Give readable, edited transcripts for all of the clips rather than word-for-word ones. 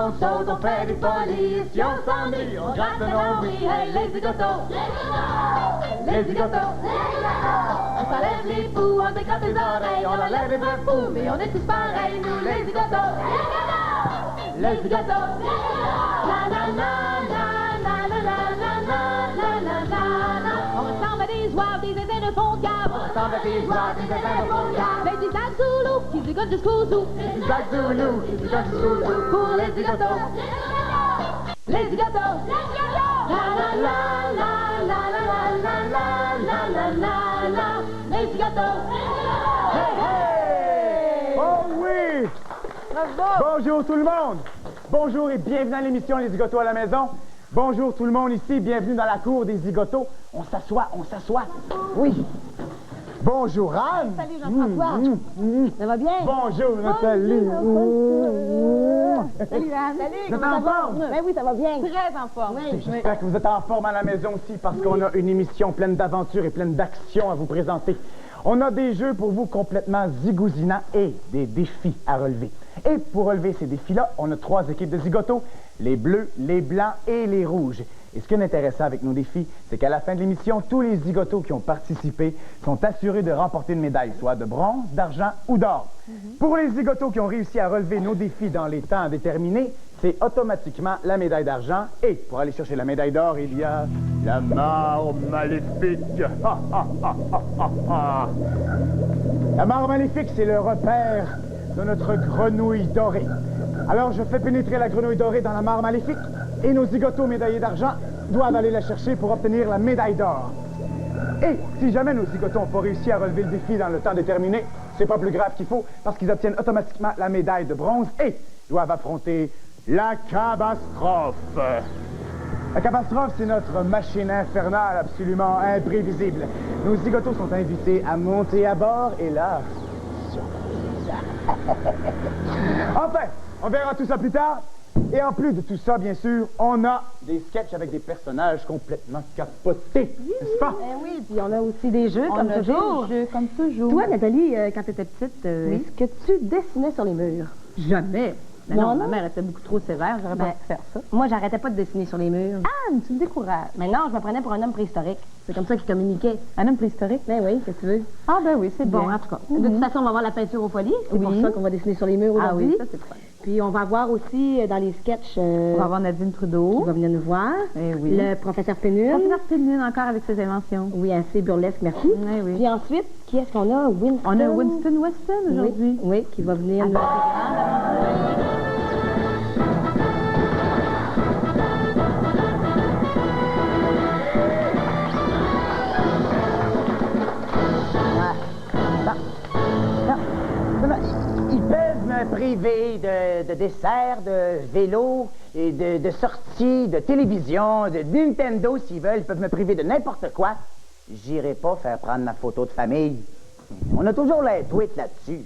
on saute, on fait des folies. Si on s'ennuie, on gratte le nombril. Hey, les zigotos! Les zigotos! On s'enlève les fous, on décote les oreilles. On enlève les vrais fous, mais on est tous pareils, nous les zigotos! Les zigotos! La la la la la la la la la la la la. On ressemble à des zouaves, des zinzins de fond de cave. On ressemble à des zouaves, des zinzins de fond de cave. Mais des Zoulous qui zigotent jusqu'au zoo. Des Zoulous qui zigotent jusqu'au zoo. Pour les zigotos. Les zigotos. La la la la la la la la la la la la. Les zigotos. Hey, hey! Oh oui! Bonjour tout le monde! Bonjour et bienvenue dans l'émission Les Zigotos à la maison. Bonjour tout le monde ici, bienvenue dans la cour des zigotos. On s'assoit, on s'assoit. Oui. Bonjour Anne. Salut Jean-François. Ça va bien? Bonjour Nathalie. Salut Anne. Salut. Vous êtes en forme? Ben oui, ça va bien. Très en forme. Oui. J'espère que vous êtes en forme à la maison aussi parce qu'on a une émission pleine d'aventures et pleine d'actions à vous présenter. On a des jeux pour vous complètement zigousinants et des défis à relever. Et pour relever ces défis-là, on a 3 équipes de zigotos, les bleus, les blancs et les rouges. Et ce qui est intéressant avec nos défis, c'est qu'à la fin de l'émission, tous les zigotos qui ont participé sont assurés de remporter une médaille, soit de bronze, d'argent ou d'or. Pour les zigotos qui ont réussi à relever nos défis dans les temps déterminés, c'est automatiquement la médaille d'argent. Et pour aller chercher la médaille d'or, il y a la mare maléfique. La mare maléfique, c'est le repère de notre grenouille dorée. Alors, je fais pénétrer la grenouille dorée dans la mare maléfique et nos zigotos médaillés d'argent doivent aller la chercher pour obtenir la médaille d'or. Et si jamais nos zigotos n'ont pas réussi à relever le défi dans le temps déterminé, c'est pas plus grave qu'il faut parce qu'ils obtiennent automatiquement la médaille de bronze et doivent affronter la catastrophe. La catastrophe, c'est notre machine infernale absolument imprévisible. Nos zigotos sont invités à monter à bord et là, surprise. Enfin, on verra tout ça plus tard. Et en plus de tout ça, bien sûr, on a des sketchs avec des personnages complètement capotés, n'est-ce pas? Oui, puis on a aussi des jeux, comme toujours. Des jeux comme toujours. Toi, Nathalie, quand tu étais petite, est-ce que tu dessinais sur les murs? Jamais. Mais Non, non, non. ma mère était beaucoup trop sévère, j'aurais pas pu faire ça. Moi, j'arrêtais pas de dessiner sur les murs. Anne, tu me décourages. Mais non, je me prenais pour un homme préhistorique. C'est comme ça qu'il communiquait. Un homme préhistorique? Ben oui, qu'est-ce que tu veux? Ah ben oui, c'est Bon, bien. en tout cas. De toute façon, on va voir la peinture aux folies. C'est pour Oui. ça qu'on va dessiner sur les murs Ah aujourd'hui. oui, ça c'est fun. Puis on va voir aussi dans les sketchs On va voir Nadine qui Trudeau. va venir nous voir. Eh oui. Le professeur Pénule. Professeur Pénune encore avec ses inventions. Oui, assez burlesque, merci. Eh oui. Puis ensuite, qui est-ce qu'on a? Winston. On a Winston Weston aujourd'hui. Oui, qui va venir nous... Ils peuvent me priver de dessert, de vélo, et de sorties, de télévision, de Nintendo s'ils veulent. Ils peuvent me priver de n'importe quoi. J'irai pas faire prendre ma photo de famille. On a toujours les tweets là-dessus.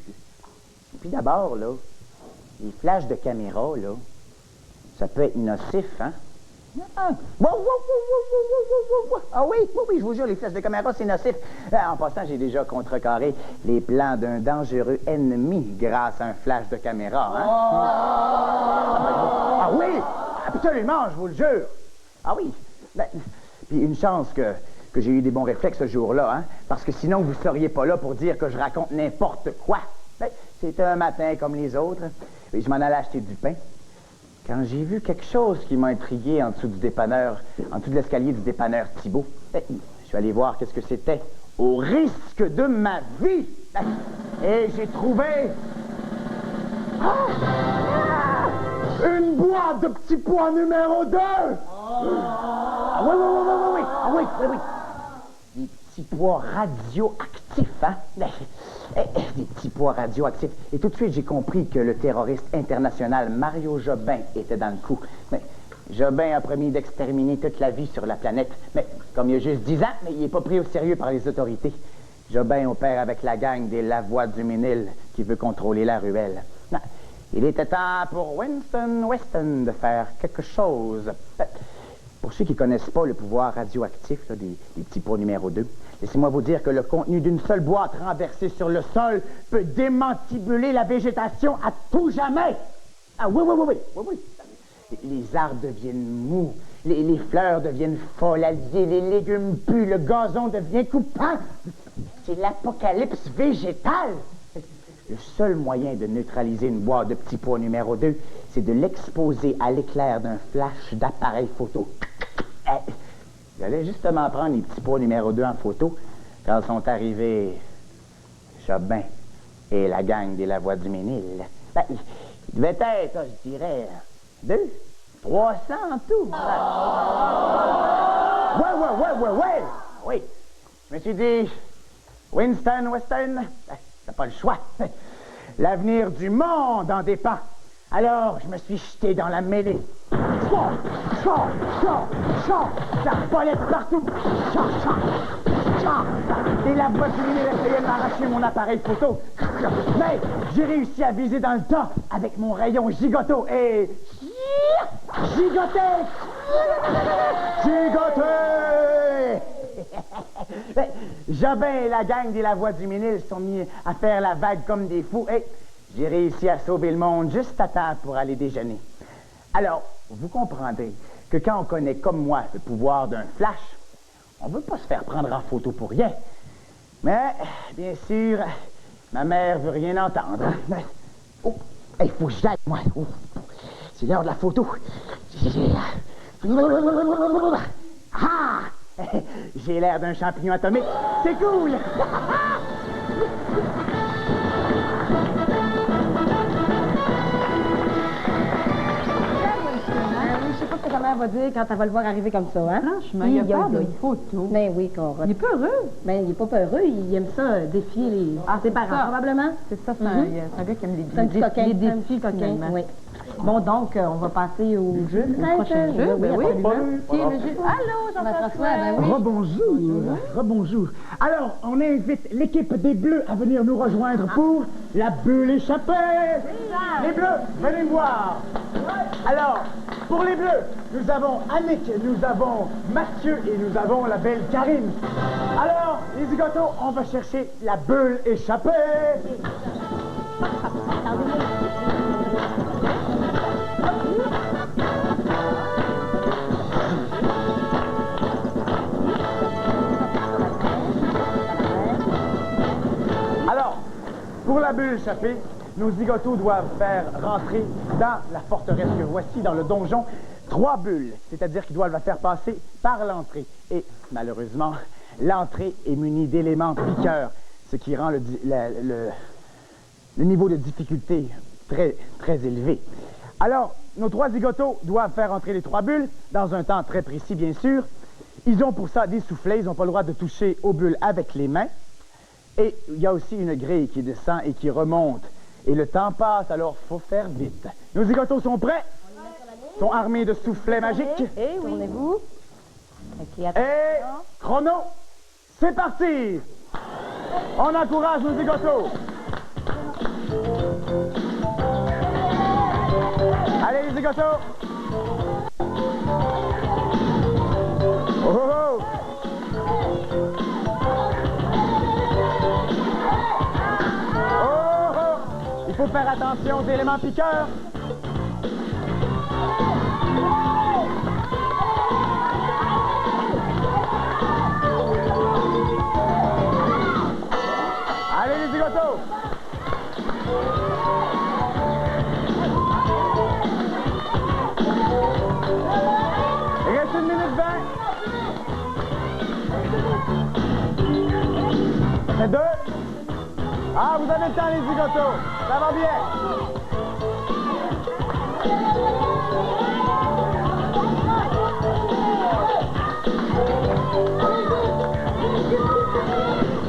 Et puis d'abord, là, les flashs de caméra, là, ça peut être nocif, hein? Ah, ah oui, je vous jure, les flashs de caméra, c'est nocif. En passant, j'ai déjà contrecarré les plans d'un dangereux ennemi grâce à un flash de caméra, hein? Ah oui, absolument, je vous le jure. Ah oui, ben, puis une chance que j'ai eu des bons réflexes ce jour-là, hein? Parce que sinon, vous ne seriez pas là pour dire que je raconte n'importe quoi. Ben, c'était un matin comme les autres, et je m'en allais acheter du pain. Quand j'ai vu quelque chose qui m'a intrigué en dessous du dépanneur, en dessous de l'escalier du dépanneur Thibault, ben, je suis allé voir qu'est-ce que c'était, au risque de ma vie. Ben, et j'ai trouvé... une boîte de petits pois numéro 2! Ah oui. Ah oui. Des petits pois radioactifs, hein? Des petits pois radioactifs. Et tout de suite, j'ai compris que le terroriste international Mario Jobin était dans le coup. Mais Jobin a promis d'exterminer toute la vie sur la planète. Mais comme il y a juste 10 ans, mais il n'est pas pris au sérieux par les autorités. Jobin opère avec la gang des Lavoie du Ménil qui veut contrôler la ruelle. Non, il était temps pour Winston Weston de faire quelque chose. Pour ceux qui ne connaissent pas le pouvoir radioactif là, des petits pois numéro 2, laissez-moi vous dire que le contenu d'une seule boîte renversée sur le sol peut démantibuler la végétation à tout jamais. Ah oui. Les arbres deviennent mous, les fleurs deviennent folles, les légumes puent, le gazon devient coupant. C'est l'apocalypse végétale. Le seul moyen de neutraliser une boîte de petits pois numéro 2, c'est de l'exposer à l'éclair d'un flash d'appareil photo. J'allais justement prendre les petits pois numéro 2 en photo quand sont arrivés Jobin et la gang des La Voix du Ménil. Ben, il devait être, je dirais, 300 en tout. Ouais. Oui. Je me suis dit, Winston, Weston, t'as pas le choix. L'avenir du monde en dépend. Alors, je me suis jeté dans la mêlée. J'arbalète partout. Et la voix du Ménil essayait de m'arracher mon appareil photo. Mais j'ai réussi à viser dans le tas avec mon rayon gigoto et... Gigoté! Jobin et la gang des La Voix du Ménil sont mis à faire la vague comme des fous et j'ai réussi à sauver le monde juste à temps pour aller déjeuner. Alors, vous comprendrez que quand on connaît comme moi le pouvoir d'un flash, on ne veut pas se faire prendre en photo pour rien. Mais, bien sûr, ma mère veut rien entendre. Oh, il faut que j'aille, moi. Oh, c'est l'heure de la photo. Ah! J'ai l'air d'un champignon atomique. C'est cool! Je sais pas ce que ta mère va dire quand elle va le voir arriver comme ça, hein? Franchement, il y a pas de photo. Ben oui, Cora. Il est pas heureux. Ben, il est pas peureux, il aime ça, défier ses parents, ça. probablement. C'est ça, c'est un gars qui aime C'est un petit coquin. les un défis, petit coquin, finalement. oui. Bon, donc, on va passer au jeu, au prochain jeu. Oui, Oui, absolument. Qui est le jeu? Allô, Jean-François, ben oui. Rebonjour. Alors, on invite l'équipe des Bleus à venir nous rejoindre pour la bulle échappée. Les Bleus, venez me voir. Alors, pour les Bleus, nous avons Annick, nous avons Mathieu et nous avons la belle Karine. Alors, les zigotos, on va chercher la bulle échappée. Alors, pour la bulle échappée, nos zigotos doivent faire rentrer dans la forteresse que voici, dans le donjon, 3 bulles. C'est-à-dire qu'ils doivent la faire passer par l'entrée. Et, malheureusement, l'entrée est munie d'éléments piqueurs, ce qui rend le niveau de difficulté très, très élevé. Alors, nos 3 zigotos doivent faire entrer les 3 bulles dans un temps très précis, bien sûr. Ils ont pour ça des soufflets, ils n'ont pas le droit de toucher aux bulles avec les mains. Et il y a aussi une grille qui descend et qui remonte. Et le temps passe, alors faut faire vite. Nos zigotos sont prêts? Sont armés de soufflets magiques? Et tournez-vous. OK, attention. Et chrono, c'est parti! On encourage nos zigotos. Allez les zigotos! Oh, oh, oh. Oh, oh. Il faut faire attention aux éléments piqueurs. Allez les zigotos! Il reste 1 minute 20. C'est 2. Ah, vous avez le temps les zigotos. Ça va bien.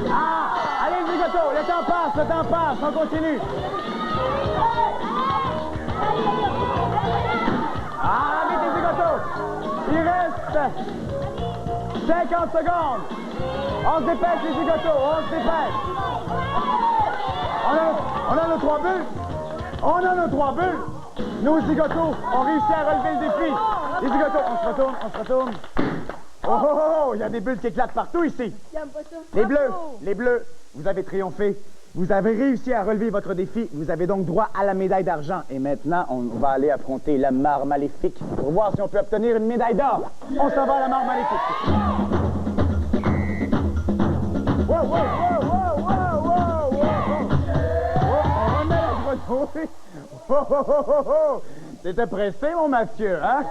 Ah, allez les zigotos, le temps passe, on continue. Ah, vite les zigotos. Il reste 50 secondes. On se dépêche les zigotos, on se dépêche. On a nos 3 bulles. On a nos 3 bulles. Nos zigotos ont réussi à relever le défi. Les zigotos, on se retourne. Oh, oh, oh, il y a des bulles qui éclatent partout ici. Les bleus, vous avez triomphé. Vous avez réussi à relever votre défi. Vous avez donc droit à la médaille d'argent. Et maintenant, on va aller affronter la mare maléfique pour voir si on peut obtenir une médaille d'or. On s'en va à la mare maléfique. Wow, wow, wow, wow, wow, wow, wow. On remet la grenouille. Oh, oh, oh, oh, oh. T'étais pressé, mon Mathieu, hein?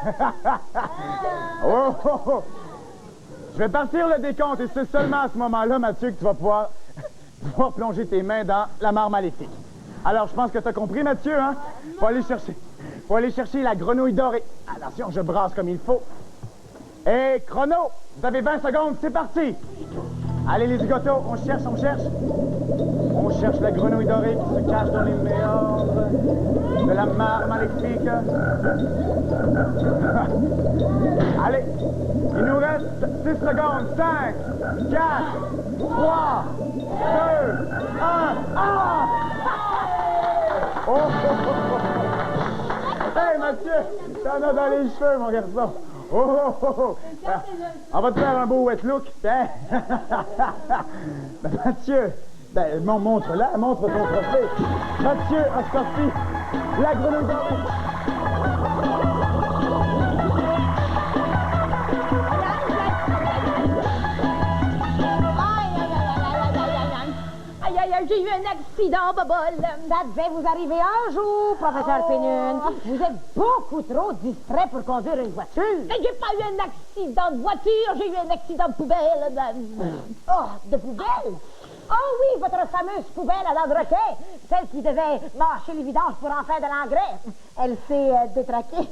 Oh, oh, oh. Je vais partir le décompte et c'est seulement à ce moment-là, Mathieu, que tu vas pouvoir plonger tes mains dans la mare maléfique. Alors, je pense que tu as compris, Mathieu, hein? Faut aller chercher la grenouille dorée. Attention, je brasse comme il faut. Et chrono, vous avez 20 secondes, c'est parti! Allez, les zigotos, on cherche. On cherche la grenouille dorée qui se cache dans les méandres de la mare maléfique. Allez, il nous reste 6 secondes. 5, 4, 3, 2, 1. Ah! Oh, oh, oh, oh. Hey, Mathieu, t'en as dans les cheveux, mon garçon. Oh, oh, oh, oh. On va te faire un beau wet look. Ben, Mathieu, montre-la, montre ton trophée. Mathieu a sorti la grenouille dorée. J'ai eu un accident, Bobole. Ça devait vous arriver un jour, professeur Pénune. Vous êtes beaucoup trop distrait pour conduire une voiture. Mais j'ai pas eu un accident de voiture, j'ai eu un accident de poubelle. Oh, de poubelle? Oh oui, votre fameuse poubelle à l'Andrequin, celle qui devait mâcher les vidanges pour en faire de l'engrais. Elle s'est détraquée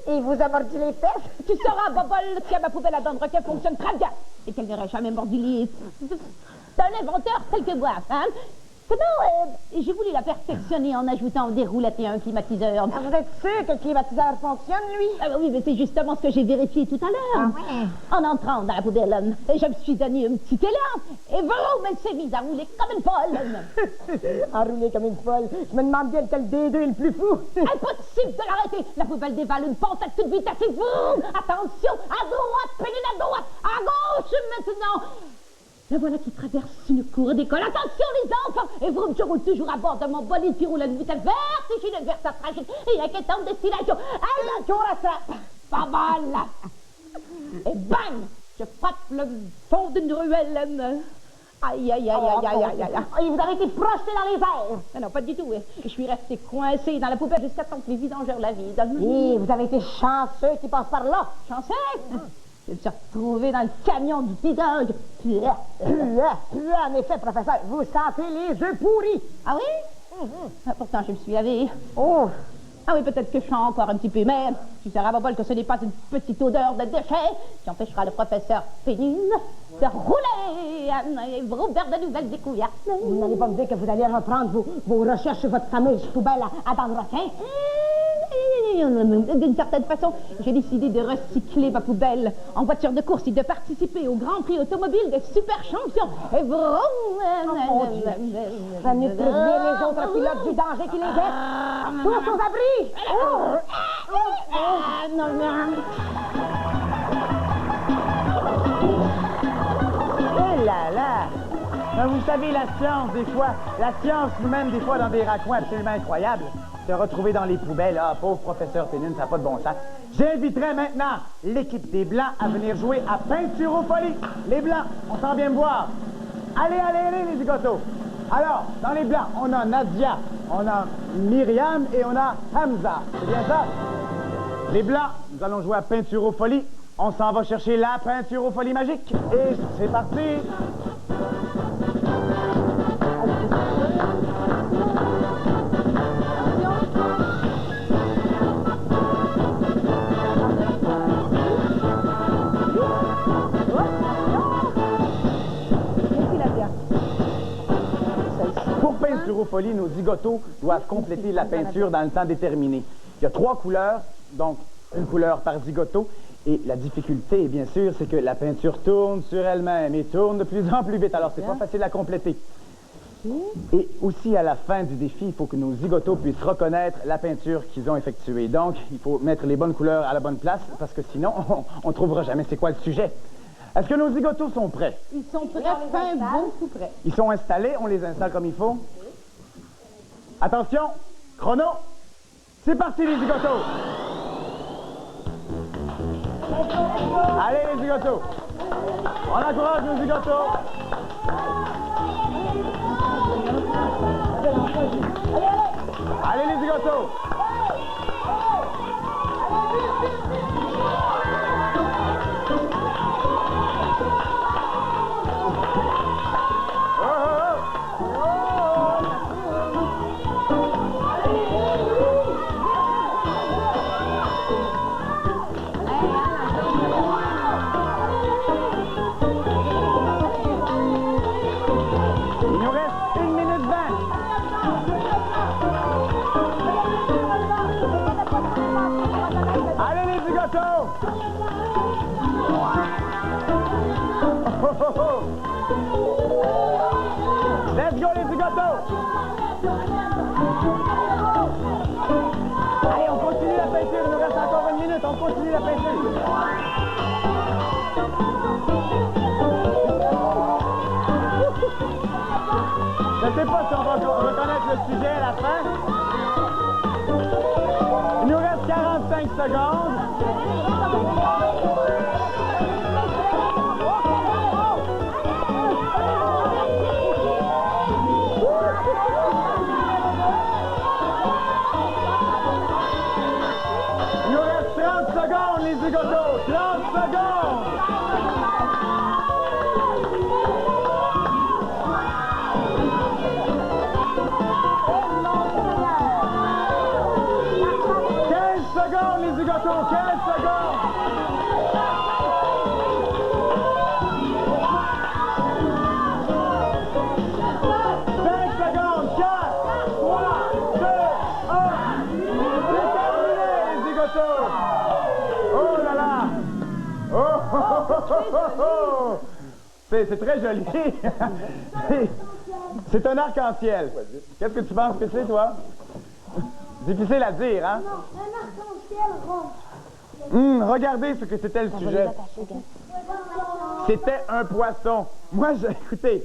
et vous a mordu les fesses. Tu sauras, Bobole, que ma poubelle à l'Andrequin fonctionne très bien et qu'elle n'aurait jamais mordu les... d'un inventeur tel que moi, hein? Comment j'ai voulu la perfectionner en ajoutant des roulettes et un climatiseur. Ah, vous êtes sûr que le climatiseur fonctionne, lui? Ah oui, mais c'est justement ce que j'ai vérifié tout à l'heure. Ah ouais? En entrant dans la poubelle, je me suis donné un petit élan et vroom, elle s'est mise à rouler comme une folle. À rouler comme une folle. Je me demande bien lequel des deux est le plus fou. Impossible de l'arrêter. La poubelle dévale une pente à toute vitesse et vroom! Attention, à droite, pédale à droite, à gauche maintenant. La voilà qui traverse une cour d'école. Attention les enfants! Et vroom, je roule toujours à bord de mon bolide qui roule à une vitesse vertigineuse vers sa tragique et inquiétante destination. Attention, rattrape! Pas mal! Et bang! Je frappe le fond d'une ruelle. Aïe, aïe, aïe, aïe, aïe, aïe, aïe. Et vous avez été projeté dans les airs. Ah non, pas du tout. Je suis restée coincée dans la poubelle jusqu'à temps que les vidangeurs la vident. Et vous avez été chanceux qui passe par là. Chanceux? Je me suis retrouvée dans le camion du vidange. En effet, professeur, vous sentez les œufs pourris. Ah oui? Ah, pourtant, je me suis lavée. Oh! Ah oui, peut-être que je sens encore un petit peu, mais tu seras Bobole que ce n'est pas une petite odeur de déchets qui empêchera le professeur Pénune de rouler et vous faire de nouvelles découvertes. Vous n'allez pas me dire que vous allez reprendre vos recherches sur votre fameuse poubelle à dents de requin? D'une certaine façon, j'ai décidé de recycler ma poubelle en voiture de course et de participer au Grand Prix automobile des super champions. Et Ça nous prévient les autres pilotes du danger qui les guettent. Tous aux abris! Oh là là! Ben, vous savez, la science nous mène des fois dans des raccoins absolument incroyables. Se retrouver dans les poubelles, ah, pauvre professeur Pénune, ça n'a pas de bon sens. J'inviterai maintenant l'équipe des Blancs à venir jouer à Peinture aux Folies. Les Blancs, on s'en vient me voir. Allez, les zigotos. Alors, dans les Blancs, on a Nadia, on a Myriam et on a Hamza. C'est bien ça? Les Blancs, nous allons jouer à Peinture aux Folies. On s'en va chercher la peinture aux folies magiques. Et c'est parti! Pour Peinture aux Folies, nos zigotos doivent compléter la peinture dans le temps déterminé. Il y a 3 couleurs, donc une couleur par zigoto. Et la difficulté, bien sûr, c'est que la peinture tourne sur elle-même et tourne de plus en plus vite. Alors, c'est pas facile à compléter. Et aussi, à la fin du défi, il faut que nos zigotos puissent reconnaître la peinture qu'ils ont effectuée. Donc, il faut mettre les bonnes couleurs à la bonne place, parce que sinon, on ne trouvera jamais c'est quoi le sujet. Est-ce que nos zigotos sont prêts? Ils sont prêts, fin beau, tout prêt. Ils sont installés, on les installe comme il faut. Attention, chrono. C'est parti les zigotos. Allez les zigotos. On encourage nos zigotos. Allez les zigotos. Il nous reste 1 minute 20. Allez les zigotos! Let's go les zigotos! Allez, on continue la peinture, il nous reste encore 1 minute, on continue la peinture. Je ne sais pas si on va reconnaître le sujet à la fin. Il nous reste 45 secondes. Il nous reste 30 secondes, les zigotos. 30 secondes. Les zigotos, 15 secondes! 5 secondes, 4, 3, 2, 1. C'est terminé, les zigotos! Oh là là! Oh, oh, oh, oh, oh, oh. C'est très joli. C'est un arc-en-ciel. Qu'est-ce que tu penses que c'est, toi? Difficile à dire, hein? Non, un arc-en-ciel rond. Regardez ce que c'était le sujet. C'était un poisson. Moi, écoutez,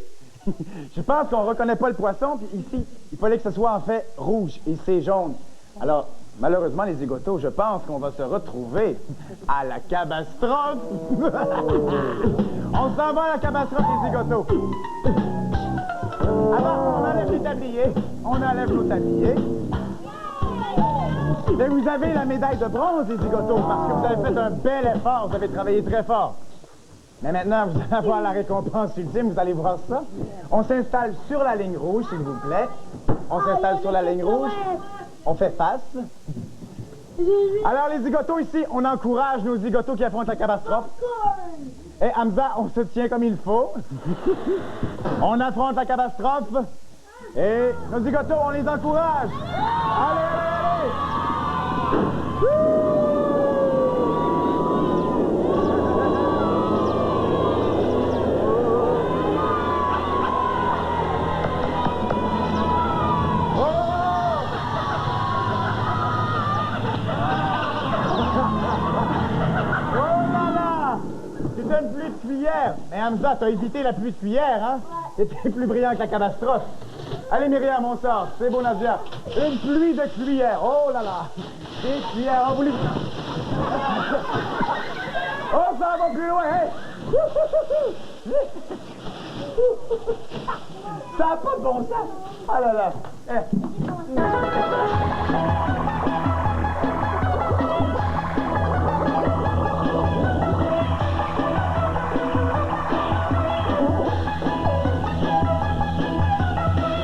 je pense qu'on ne reconnaît pas le poisson, puis ici, il fallait que ce soit en fait rouge, et c'est jaune. Alors, malheureusement, les zigotos, je pense qu'on va se retrouver à la cabastrophe. On s'en va à la cabastrophe, les zigotos. Alors, on enlève les tabliers. On enlève nos tabliers. Mais vous avez la médaille de bronze, les zigotos, parce que vous avez fait un bel effort, vous avez travaillé très fort. Mais maintenant, vous allez avoir la récompense ultime, vous allez voir ça. On s'installe sur la ligne rouge, s'il vous plaît. On s'installe sur la ligne rouge. On fait face. Alors, les zigotos ici, on encourage nos zigotos qui affrontent la catastrophe. Et Hamza, on se tient comme il faut. On affronte la catastrophe. Et nos zigotos, on les encourage. Allez, allez, allez! C'était une pluie de cuillère. Mais Hamza, t'as évité la pluie de cuillère, hein? C'était plus brillant que la catastrophe. Allez, Myriam, on sort. C'est beau, Nadia. Une pluie de cuillères. Oh là là. Des cuillères. Oh, vous les... Oh, ça va plus loin, hein? Ça n'a pas de bon sens. Oh là là.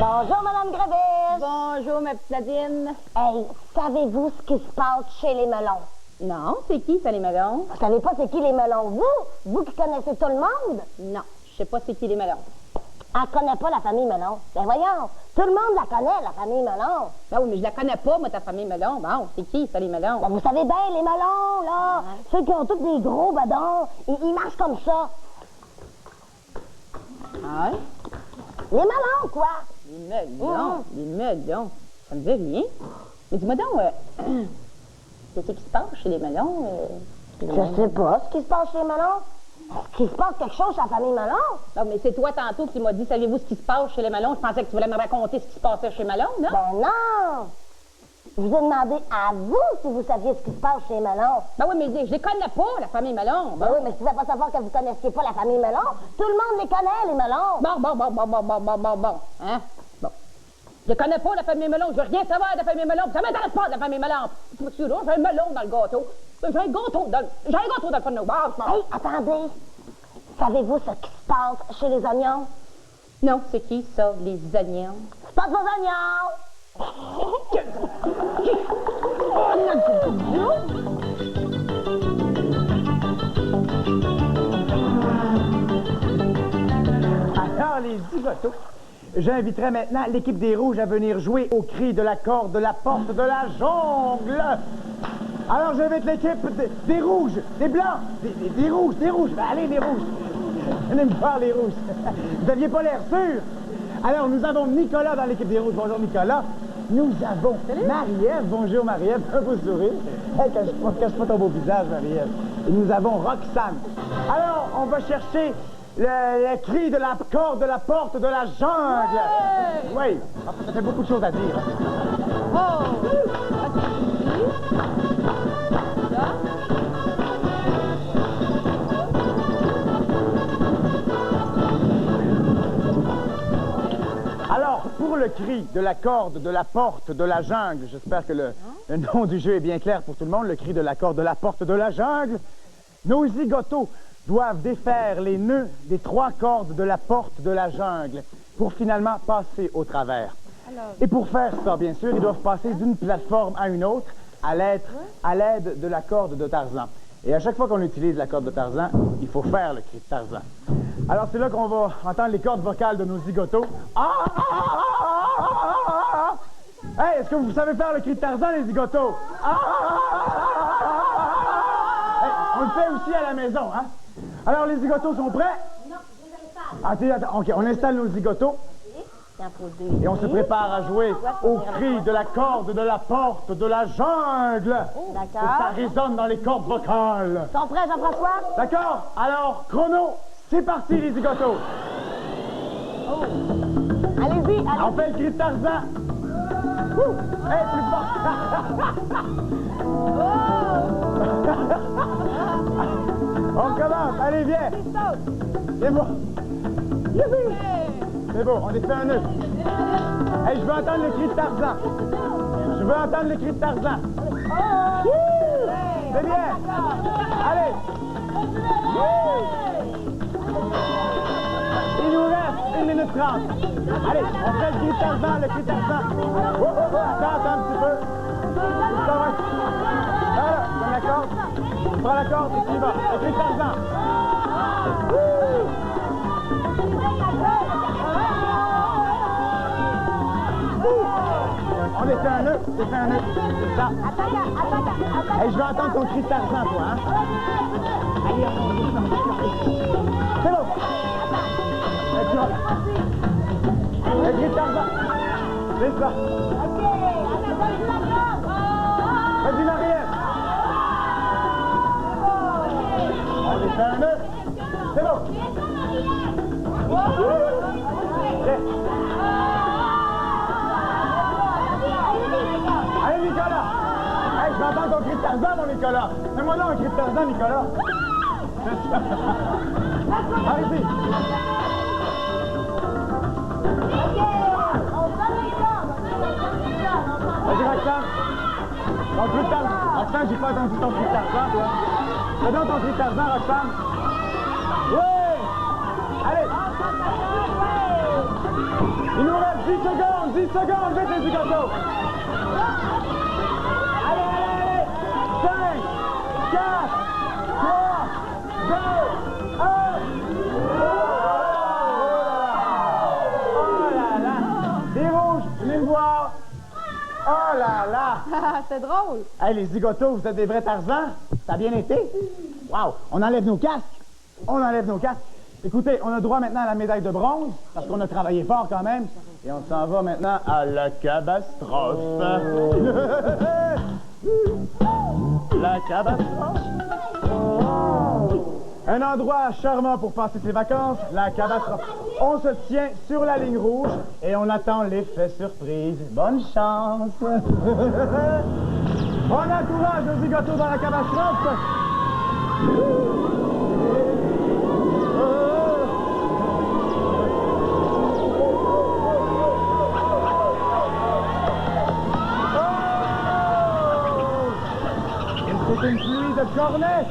Bonjour, Madame Grévis. Bonjour, ma petite Nadine. Hey, savez-vous ce qui se passe chez les melons? Non, c'est qui, ça, les melons? Vous savez pas c'est qui les melons? Vous qui connaissez tout le monde? Non, je sais pas c'est qui les melons. Elle connaît pas la famille Melon. Ben voyons, tout le monde la connaît, la famille Melon. Ben oui, mais je la connais pas, moi, ta famille melon. Bon, c'est qui, ça, les melons? Ben vous savez bien, les melons, là, ceux qui ont tous des gros badons, ils marchent comme ça. Ah, Les melons, quoi? les melons, les melons. Ça me dit rien. Mais dis-moi donc, qu'est-ce qui se passe chez les melons? Je sais pas ce qui se passe chez les melons. Est-ce qu'il se passe quelque chose chez la famille Malone? Non, mais c'est toi tantôt qui m'as dit, saviez-vous ce qui se passe chez les Malone? Je pensais que tu voulais me raconter ce qui se passait chez Malone, non? Ben non! Je vous ai demandé à vous si vous saviez ce qui se passe chez les Malone. Ben oui, mais je les connais pas, la famille Malone. Ben oui, mais si vous ne pas savoir que vous ne connaissiez pas la famille Malone, tout le monde les connaît, les Malone. Bon. Hein? Bon. Je connais pas la famille Malone, je veux rien savoir de la famille Malone, ça m'intéresse pas de la famille Malone. J'ai un melon dans le gâteau. J'ai un gâteau dans le fond de nos bars. Hey, attendez. Savez-vous ce qui se passe chez les oignons? Non, c'est qui ça, les oignons? C'est pas vos oignons! Alors, les zigotos, j'inviterai maintenant l'équipe des Rouges à venir jouer au cri de la corde de la porte de la jungle. Alors, j'invite l'équipe des Rouges, des Blancs, des Rouges, des Rouges. Ben, allez, les Rouges. Venez me voir, les Rouges. Vous n'aviez pas l'air sûr. Alors, nous avons Nicolas dans l'équipe des Rouges. Bonjour, Nicolas. Nous avons Marie-Ève. Bonjour, Marie-Ève. Un beau sourire. Hey, cache pas ton beau visage, Marie-Ève. Et nous avons Roxane. Alors, on va chercher le cri de la corde de la porte de la jungle. Oui. Enfin, ça fait beaucoup de choses à dire. Alors, pour le cri de la corde de la porte de la jungle, j'espère que le nom du jeu est bien clair pour tout le monde, le cri de la corde de la porte de la jungle, nos zigotos doivent défaire les nœuds des 3 cordes de la porte de la jungle pour finalement passer au travers. Et pour faire ça, bien sûr, ils doivent passer d'une plateforme à une autre à l'aide de la corde de Tarzan. Et à chaque fois qu'on utilise la corde de Tarzan, il faut faire le cri de Tarzan. Alors c'est là qu'on va entendre les cordes vocales de nos zigotos. Hey, est-ce que vous savez faire le cri de Tarzan, les zigotos? Hey, on le fait aussi à la maison, hein? Alors les zigotos sont prêts? Non, je les installe. OK, on installe nos zigotos. Et on se prépare à jouer au cri de la corde de la porte de la jungle. D'accord. Ça résonne dans les cordes vocales. Ils sont prêts, Jean-François? D'accord? Alors, chrono, c'est parti, les zigotos. Allez-y, allez-y. On fait le cri de Tarzan. Hey, plus fort. On commence. Allez, viens. C'est bon. Youpi. C'est bon, on est fait un nœud. Hey, je veux entendre le cri de Tarzan. Je veux entendre le cri de Tarzan. C'est bien. Allez. Il nous reste 1 minute 30. Allez, on fait le cri de Tarzan, le cri de Tarzan. Attends un petit peu. Ça va. Voilà, prends la corde. Prends la corde et tu y vas. Le cri de Tarzan. On est fait un nœud, c'est fait un nœud. C'est ça. Hey, je veux entendre ton cri de Tarzan, toi, hein? Allez, on c'est bon. Le cri de Tarzan. C'est ça. Vas-y, Marie-Ève. On est fait un nœud. C'est bon. Allez, Nicolas! Hey, je vais entendre ton cri de Tarzan, mon Nicolas! Fais-moi donc un cri de Tarzan, Nicolas! Allez-y! Vas-y, Roxane! Ton cri de Tarzan! Roxane, j'ai pas entendu ton cri de Tarzan, toi! Fais donc ton cri de Tarzan, Roxane! Oui! Allez! Il nous reste 10 secondes! 10 secondes! Vite, les zigotos! Allez! 5, 4, 3, 2, 1! Oh là là! Les rouges, venez me voir! Oh là là! C'est drôle. Hey, les zigotos, vous êtes des vrais Tarzans? Ça a bien été? Wow! On enlève nos casques! On enlève nos casques! Écoutez, on a droit maintenant à la médaille de bronze, parce qu'on a travaillé fort quand même. Et on s'en va maintenant à la catastrophe. La catastrophe. Un endroit charmant pour passer ses vacances, la catastrophe. On se tient sur la ligne rouge et on attend l'effet surprise. Bonne chance! On encourage le zigoto dans la catastrophe! C'est une pluie de cornets!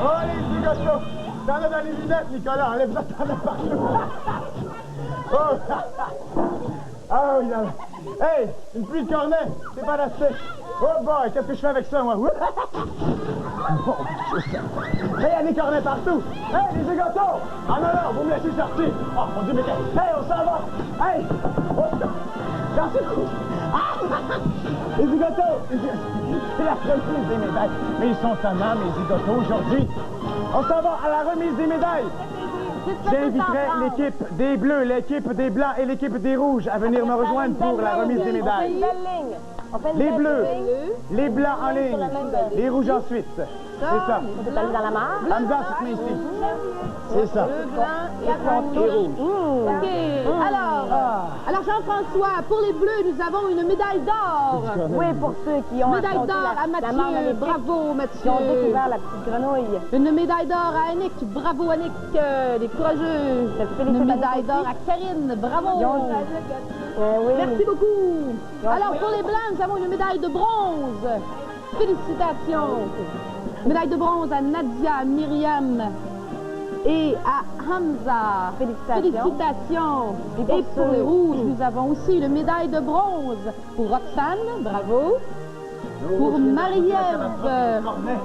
Oh, les zigotos! T'en as dans les lunettes, Nicolas! Enlève-ça, t'en as partout! Oh! Ah oui, non. Hey! Une pluie de cornets! C'est pas assez! Oh boy! Qu'est-ce que je fais avec ça, moi? Bon, hey, il y a des cornets partout! Hey, les zigotos! Ah non, non, vous me laissez sortir! Oh, mon Dieu, mais hey, on s'en va! Hey! Oh, dans ce coup! Ah! Les zigotos! C'est la remise des médailles. Mais ils sont tannants, mes zigotos, aujourd'hui. On s'en va à la remise des médailles. J'inviterai l'équipe des Bleus, l'équipe des Blancs et l'équipe des Rouges à venir me rejoindre pour la remise des médailles. Les Bleus, les Blancs en ligne, les Rouges ensuite. C'est ça. Vous êtes allé dans la mare? Hamza, tu te mets ici. C'est ça. Et rouge. OK. Alors Jean-François, pour les Bleus, nous avons une médaille d'or. Oui, pour ceux qui ont Médaille d'or à Mathieu. Bravo, Mathieu. Qui ont découvert la petite grenouille. Une médaille d'or à Annick. Bravo, Annick, les courageux. Une médaille d'or à Karine. Bravo. Oui. Merci beaucoup. Alors, pour les Blancs, nous avons une médaille de bronze. Félicitations. Médaille de bronze à Nadia, Myriam et à Hamza. Félicitations. Et pour les rouges, nous avons aussi une médaille de bronze pour Roxane. Bravo. Pour Marie-Ève.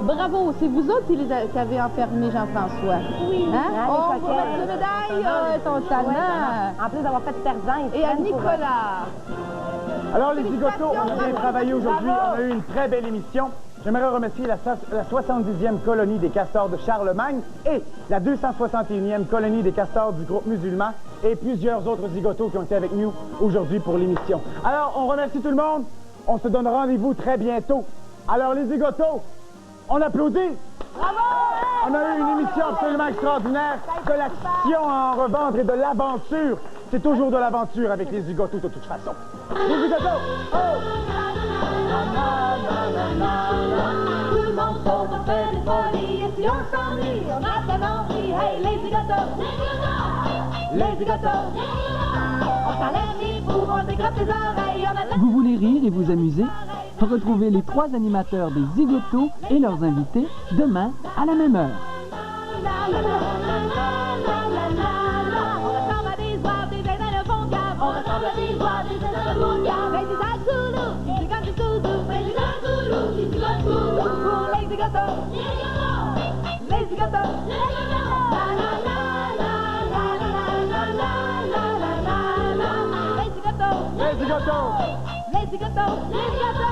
Bravo. C'est vous autres qui avez enfermé Jean-François. Oui. Hein? On vous remet la médaille. Ton talent. En plus d'avoir fait Tarzan. Et à Nicolas. Alors, les zigotos, on a bien travaillé aujourd'hui. On a eu une très belle émission. J'aimerais remercier la 70e colonie des castors de Charlemagne et la 261e colonie des castors du groupe musulman et plusieurs autres zigotos qui ont été avec nous aujourd'hui pour l'émission. Alors, on remercie tout le monde. On se donne rendez-vous très bientôt. Alors, les zigotos, on applaudit. Bravo! On a eu une émission absolument extraordinaire, de l'action à en revendre et de l'aventure. C'est toujours de l'aventure avec les zigotos de toute façon. Les zigotos! Oh! Tout le monde sauf on fait des folies. Et si on s'ennuie, on attend l'envie. Hey, les zigotos! Les zigotos! On s'enlève les fous, on décroche les oreilles. Vous voulez rire et vous amuser? Retrouvez les 3 animateurs des zigotos et leurs invités demain à la même heure. On ressemble à des oies, des ailes dans le fond de cave. On ressemble à des oies, des ailes dans le fond de cave. Mais c'est un Zoulou, qui dit comme du Zoulou. Mais c'est un Zoulou, qui dit comme du Zoulou. Pour les zigotos, les zigotos, les zigotos. La la la la la la la la la la la la. Les zigotos, Les zigotos! les zigotos, les zigotos.